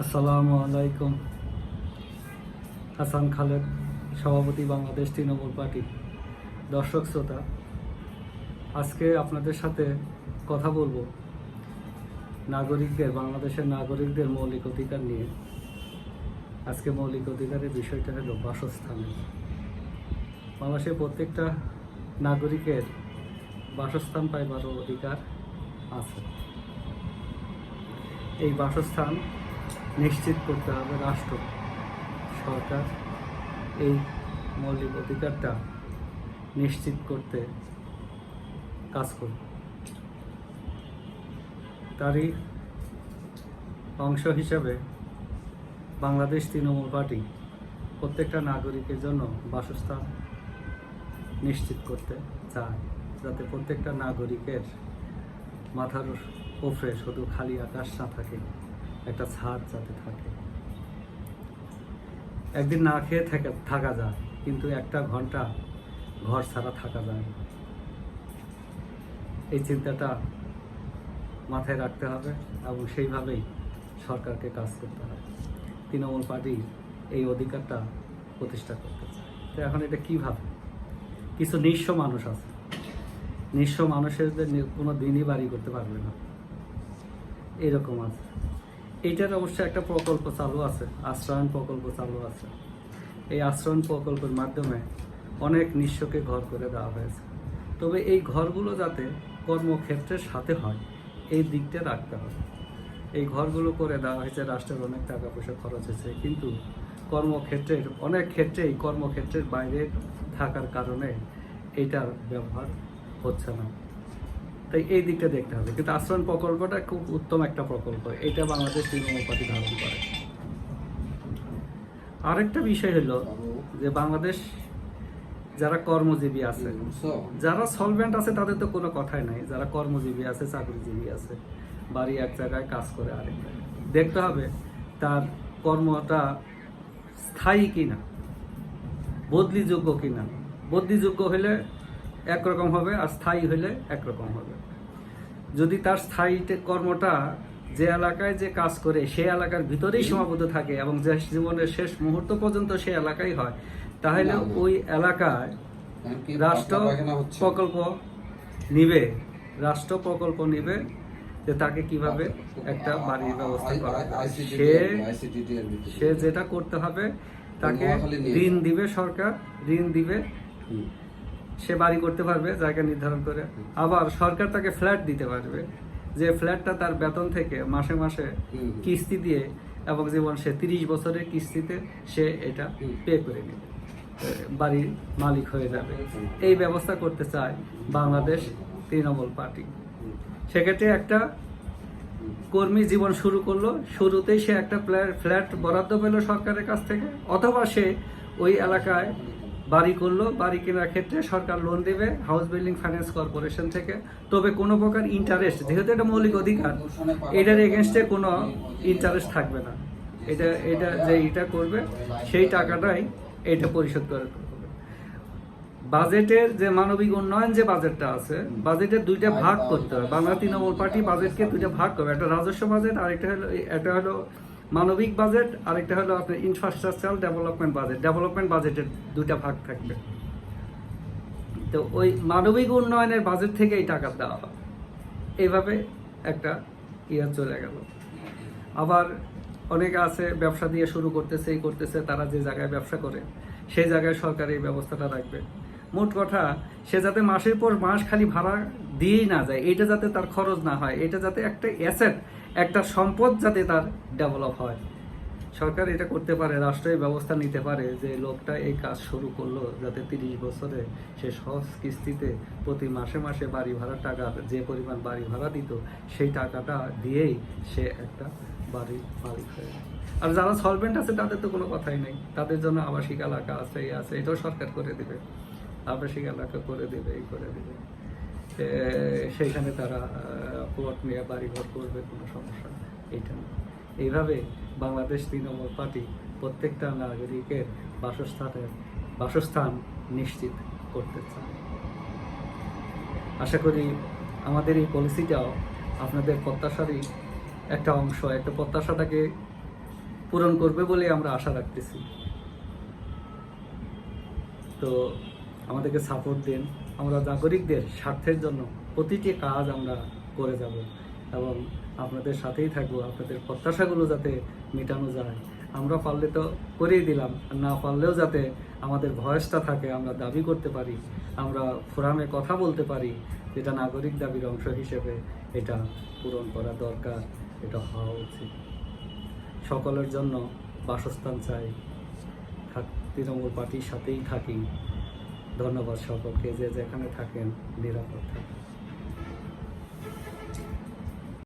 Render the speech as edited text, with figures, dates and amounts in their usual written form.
আসসালামু আলাইকুম। হাসান খালেদ, সভাপতি, বাংলাদেশ তৃণমূল পার্টি। দর্শক শ্রোতা, আজকে আপনাদের সাথে কথা বলবো বাংলাদেশের নাগরিকদের মৌলিক অধিকার নিয়ে। আজকে মৌলিক অধিকারের বিষয়টা হলো বাসস্থানের। বাংলাদেশের প্রত্যেকটা নাগরিকের বাসস্থান পাইবার অধিকার আছে। এই বাসস্থান নিশ্চিত করতে হবে রাষ্ট্র, সরকার এই মৌলিক অধিকারটা নিশ্চিত করতে কাজ করবে। তারই অংশ হিসাবে বাংলাদেশ তৃণমূল পার্টি প্রত্যেকটা নাগরিকের জন্য বাসস্থান নিশ্চিত করতে চায়, যাতে প্রত্যেকটা নাগরিকের মাথার উপরে শুধু খালি আকাশ না থাকে, একটা ছাদ যাতে থাকে। একদিন না খেয়ে থাকা যায়, কিন্তু একটা ঘন্টা ঘর ছাড়া থাকা যায় না। এই চিন্তাটা মাথায় রাখতে হবে এবং সেইভাবেই সরকারকে কাজ করতে হবে। তৃণমূল পার্টি এই অধিকারটা প্রতিষ্ঠা করতে চায়। তো এখন এটা কীভাবে? কিছু নিঃস্ব মানুষ আছে, নিঃস্ব মানুষের কোনো দিনই বাড়ি করতে পারবে না, এরকম আছে। এইটার অবশ্যই একটা প্রকল্প চালু আছে, আশ্রয়ণ প্রকল্প চালু আছে। এই আশ্রয়ণ প্রকল্পের মাধ্যমে অনেক নিঃস্বকে ঘর করে দেওয়া হয়েছে। তবে এই ঘরগুলো যাতে কর্মক্ষেত্রের সাথে হয়, এই দিকটা রাখতে হবে। এই ঘরগুলো করে দেওয়া হয়েছে, রাষ্ট্রের অনেক টাকা পয়সা খরচ হয়েছে, কিন্তু অনেক ক্ষেত্রেই কর্মক্ষেত্রের বাইরে থাকার কারণে এইটার ব্যবহার হচ্ছে না। তাই এই দিকটা দেখতে হবে। কিন্তু আশ্রয়ণ প্রকল্পটা খুব উত্তম একটা প্রকল্প, এটা বাংলাদেশ তৃণমূল পার্টি ধারণ করে। আরেকটা বিষয় হলো যে বাংলাদেশ যারা কর্মজীবী আছে, যারা সলভেন্ট আছে, তাদের তো কোনো কথাই নাই। যারা কর্মজীবী আছে, চাকরিজীবী আছে, বাড়ি এক জায়গায়, কাজ করে আরেক জায়গায়, দেখতে হবে তার কর্মটা স্থায়ী কিনা, বদলিযোগ্য কিনা। বদলিযোগ্য হলে একরকম হবে, আর স্থায়ী হলে একরকম হবে। যদি তার স্থায়ী কর্মটা যে এলাকায় যে কাজ করে সেই এলাকার ভিতরেই সীমাবদ্ধ থাকে এবং যে জীবনের শেষ মুহূর্ত পর্যন্ত সেই এলাকায় হয়, তাহলে ওই এলাকায় রাষ্ট্র প্রকল্প নিবে যে তাকে কিভাবে একটা বাড়ির ব্যবস্থা করা যায়। সে যেটা করতে হবে, তাকে ঋণ দিবে, সরকার ঋণ দিবে, সে বাড়ি করতে পারবে জায়গা নির্ধারণ করে। আবার সরকার তাকে ফ্ল্যাট দিতে পারবে, যে ফ্ল্যাটটা তার বেতন থেকে মাসে মাসে কিস্তি দিয়ে, এবং যেমন সে 30 বছরের কিস্তিতে সে এটা পে করে নেবে, বাড়ির মালিক হয়ে যাবে। এই ব্যবস্থা করতে চায় বাংলাদেশ তৃণমূল পার্টি। সেক্ষেত্রে একটা কর্মী জীবন শুরু করলো, শুরুতেই সে একটা ফ্ল্যাট বরাদ্দ পেল সরকারের কাছ থেকে, অথবা সে ওই এলাকায় বাড়ি করলো, বাড়ি কেনার ক্ষেত্রে সরকার লোন দেবে হাউস বিল্ডিং ফাইন্যান্স কর্পোরেশন থেকে। তবে কোনো প্রকার ইন্টারেস্ট, যেহেতু এটা মৌলিক অধিকার, এটার এগেনস্টে কোনো ইন্টারেস্ট থাকবে না। এটা করবে, সেই টাকাটাই এটা পরিশোধ করে হবে। বাজেটের যে মানবিক উন্নয়ন যে বাজেটটা আছে, বাজেটের দুইটা ভাগ করতে হবে। বাংলা তৃণমূল পার্টি বাজেটকে দুইটা ভাগ করবে, একটা রাজস্ব বাজেট, একটা হলো মানবিক বাজেট, আরেকটা হলো আপনার ইনফ্রাস্ট্রাকচার ডেভেলপমেন্ট বাজেট। ডেভেলপমেন্ট বাজেটের দুইটা ভাগ থাকবে। তো ওই মানবিক উন্নয়নের বাজেট থেকে এই টাকা দেওয়া হবে। এইভাবে একটা চলে গেল। আবার অনেকে আছে ব্যবসা দিয়ে শুরু করতেছে, তারা যে জায়গায় ব্যবসা করে সেই জায়গায় সরকার এই ব্যবস্থাটা রাখবে। মোট কথা, সে যাতে মাসের পর মাস খালি ভাড়া দিয়েই না যায়, এটা যাতে তার খরচ না হয়, এটা যাতে একটা অ্যাসেট, একটা সম্পদ যাতে তার ডেভেলপ হয়, সরকার এটা করতে পারে। রাষ্ট্রের ব্যবস্থা নিতে পারে যে লোকটা এই কাজ শুরু করলো, যাতে 30 বছরে সে সহজ কিস্তিতে প্রতি মাসে মাসে বাড়ি ভাড়ার টাকা, যে পরিমাণ বাড়ি ভাড়া দিত, সেই টাকাটা দিয়েই সে একটা বাড়ির মালিক হয়ে যায়। আর যারা সলভেন্ট আছে তাদের তো কোনো কথাই নেই, তাদের জন্য আবাসিক এলাকা আছে, এটাও সরকার করে দেবে, আবাসিক এলাকা করে দেবে, সেইখানে তারা প্লট নিয়ে বাড়িঘর করবে, কোনো সমস্যা নেই। এইটা না। এইভাবে বাংলাদেশ তৃণমূল পার্টি প্রত্যেকটা নাগরিকের বাসস্থান নিশ্চিত করতে চায়। আশা করি আমাদের এই পলিসিটাও আপনাদের প্রত্যাশারই একটা অংশ, একটা প্রত্যাশাটাকে পূরণ করবে বলে আমরা আশা রাখতেছি। তো আমাদেরকে সাপোর্ট দিন, আমরা নাগরিকদের স্বার্থের জন্য প্রতিটি কাজ আমরা করে যাব এবং আপনাদের সাথেই থাকবো। আপনাদের প্রত্যাশাগুলো যাতে মেটানো যায়, আমরা পারলে তো করেই দিলাম, আর না পারলেও যাতে আমাদের ভয়েসটা থাকে, আমরা দাবি করতে পারি, আমরা ফোরামে কথা বলতে পারি, যেটা নাগরিক দাবির অংশ হিসেবে এটা পূরণ করা দরকার, এটা হওয়া উচিত। সকলের জন্য বাসস্থান চাই, তৃণমূল পার্টির সাথেই থাকি। ধন্যবাদ সকলকে, যে যেখানে থাকেন নিরাপদ থাকেন।